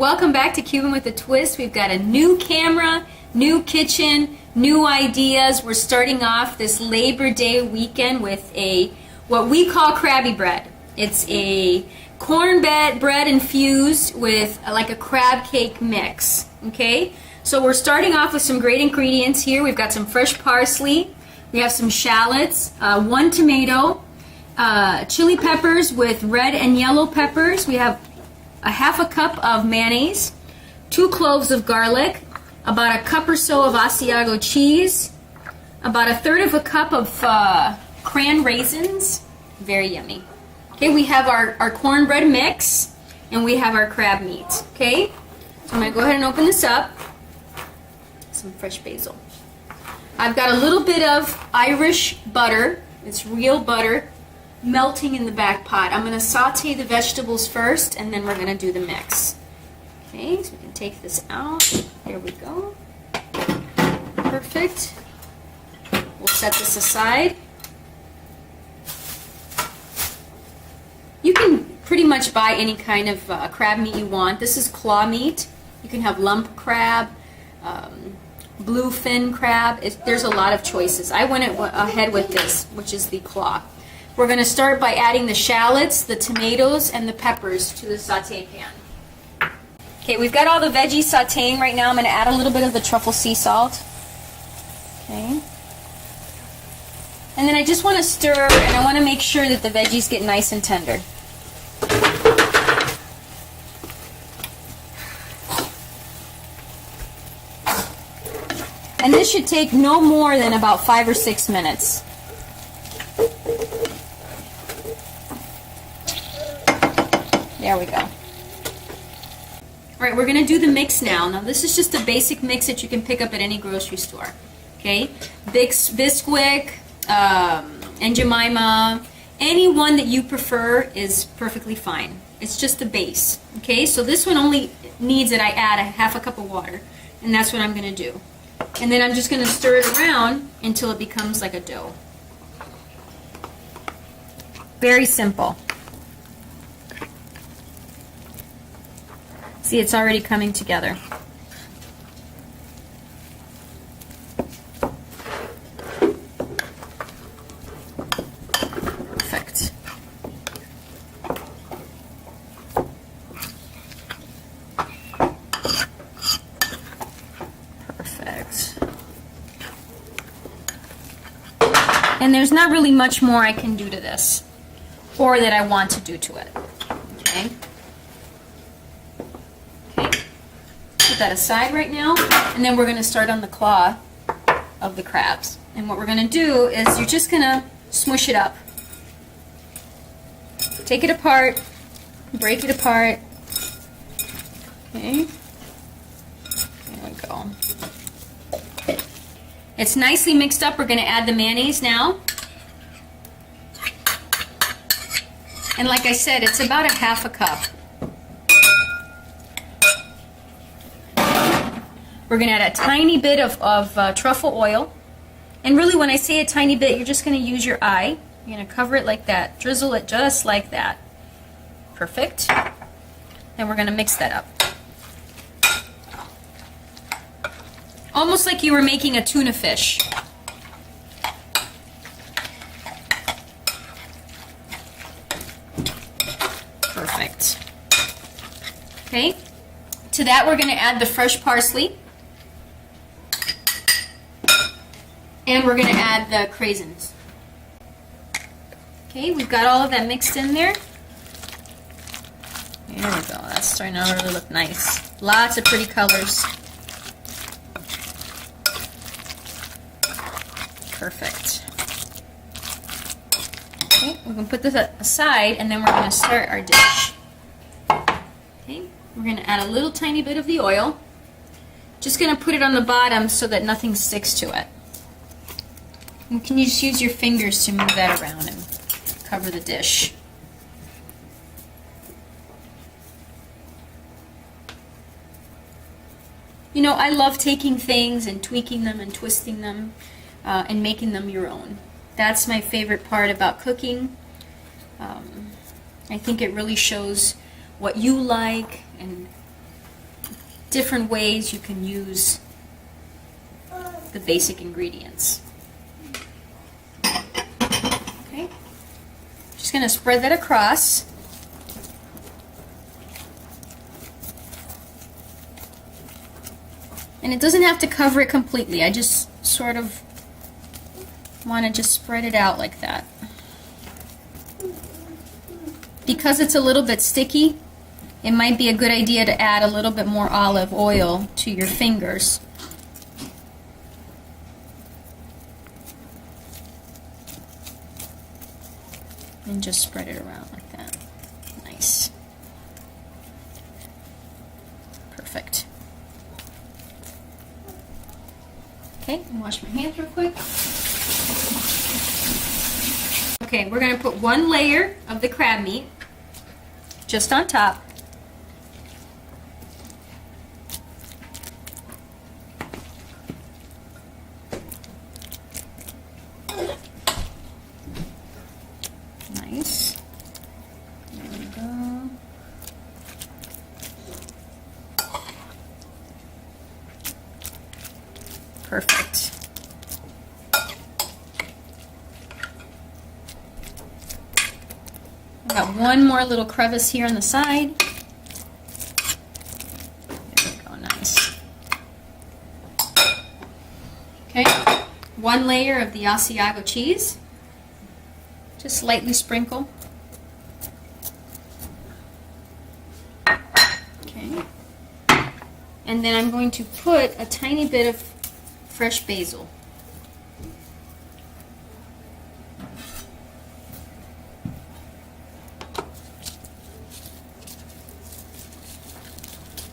Welcome back to Cuban with a Twist. We've got a new camera, new kitchen, new ideas. We're starting off this Labor Day weekend with what we call Crabby bread. It's a bread infused with like a crab cake mix. Okay, so we're starting off with some great ingredients here. We've got some fresh parsley, we have some shallots, 1 tomato, chili peppers with red and yellow peppers. We have a half a cup of mayonnaise, 2 cloves of garlic, about a cup or so of Asiago cheese, about 1/3 cup of cran raisins, very yummy. Okay, we have our cornbread mix, and we have our crab meat. Okay, so I'm going to go ahead and open this up. Some fresh basil. I've got a little bit of Irish butter, it's real butter, melting in the back pot. I'm going to saute the vegetables first, and then we're going to do the mix. Okay, so we can take this out. There we go. Perfect. We'll set this aside. You can pretty much buy any kind of crab meat you want. This is claw meat. You can have lump crab, bluefin crab. There's a lot of choices. I went ahead with this, which is the claw. We're going to start by adding the shallots, the tomatoes, and the peppers to the saute pan. Okay, we've got all the veggies sauteing right now. I'm going to add a little bit of the truffle sea salt. Okay. And then I just want to stir, and I want to make sure that the veggies get nice and tender. And this should take no more than about 5 or 6 minutes. There we go. Alright, we're going to do the mix now. Now this is just a basic mix that you can pick up at any grocery store. Okay, Bisquick, and Jemima, any one that you prefer is perfectly fine. It's just the base. Okay, so this one only needs that I add a half a cup of water, and that's what I'm going to do. And then I'm just going to stir it around until it becomes like a dough. Very simple. See, it's already coming together. Perfect. Perfect. And there's not really much more I can do to this, or that I want to do to it. Okay. Put that aside right now, and then we're going to start on the claw of the crabs. And what we're going to do is you're just going to smush it up. Take it apart, break it apart. Okay. There we go. It's nicely mixed up. We're going to add the mayonnaise now. And like I said, it's about a half a cup. We're going to add a tiny bit of truffle oil. And really, when I say a tiny bit, you're just going to use your eye. You're going to cover it like that. Drizzle it just like that. Perfect. Then we're going to mix that up. Almost like you were making a tuna fish. Perfect. Okay. To that, we're going to add the fresh parsley. And we're going to add the craisins. Okay, we've got all of that mixed in there. There we go. That's starting to really look nice. Lots of pretty colors. Perfect. Okay, we're going to put this aside, and then we're going to start our dish. Okay, we're going to add a little tiny bit of the oil. Just going to put it on the bottom so that nothing sticks to it. And can you just use your fingers to move that around and cover the dish. You know, I love taking things and tweaking them and twisting them and making them your own. That's my favorite part about cooking. I think it really shows what you like and different ways you can use the basic ingredients. Okay, just going to spread that across. And it doesn't have to cover it completely. I just sort of want to just spread it out like that. Because it's a little bit sticky, it might be a good idea to add a little bit more olive oil to your fingers. And just spread it around like that. Nice. Perfect. Okay, wash my hands real quick. Okay, we're going to put one layer of the crab meat just on top. Nice. There we go. Perfect. Got one more little crevice here on the side. There we go, nice. Okay, one layer of the Asiago cheese. Just lightly sprinkle. Okay. And then I'm going to put a tiny bit of fresh basil.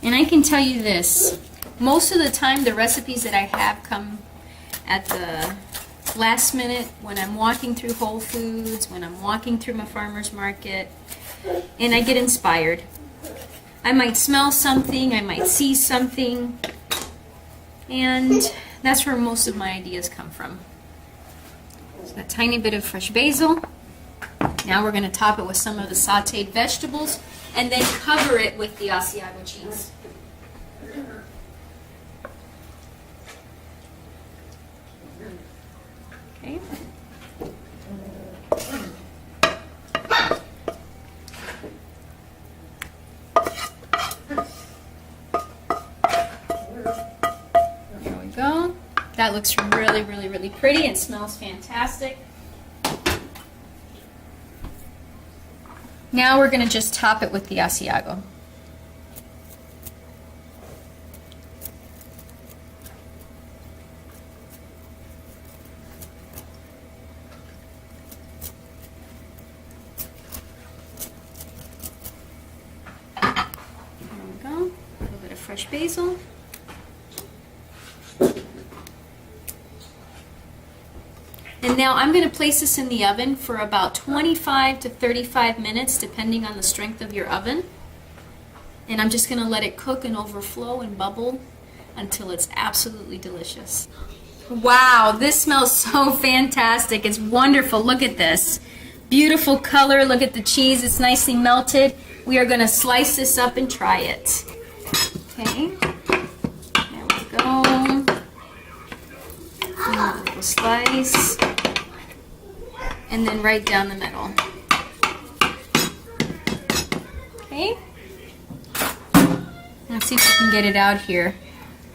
And I can tell you this, most of the time the recipes that I have come at the last minute when I'm walking through Whole Foods, when I'm walking through my farmer's market, and I get inspired. I might smell something, I might see something, and that's where most of my ideas come from. So a tiny bit of fresh basil. Now we're going to top it with some of the sautéed vegetables and then cover it with the Asiago cheese. Okay. There we go. That looks really, really, really pretty and smells fantastic. Now we're going to just top it with the Asiago. There we go. A little bit of fresh basil. And now I'm going to place this in the oven for about 25 to 35 minutes, depending on the strength of your oven. And I'm just going to let it cook and overflow and bubble until it's absolutely delicious. Wow, this smells so fantastic. It's wonderful. Look at this. Beautiful color. Look at the cheese. It's nicely melted. We are going to slice this up and try it. Okay. There we go. A little slice. And then right down the middle. Okay. Let's see if we can get it out here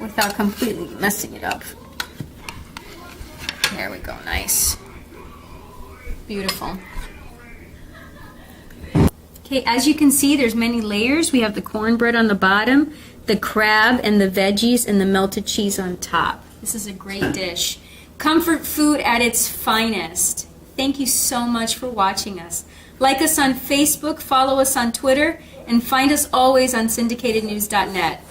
without completely messing it up. There we go, nice. Beautiful. Okay, as you can see, there's many layers. We have the cornbread on the bottom, the crab and the veggies, and the melted cheese on top. This is a great dish. Comfort food at its finest. Thank you so much for watching us. Like us on Facebook, follow us on Twitter, and find us always on syndicatednews.net.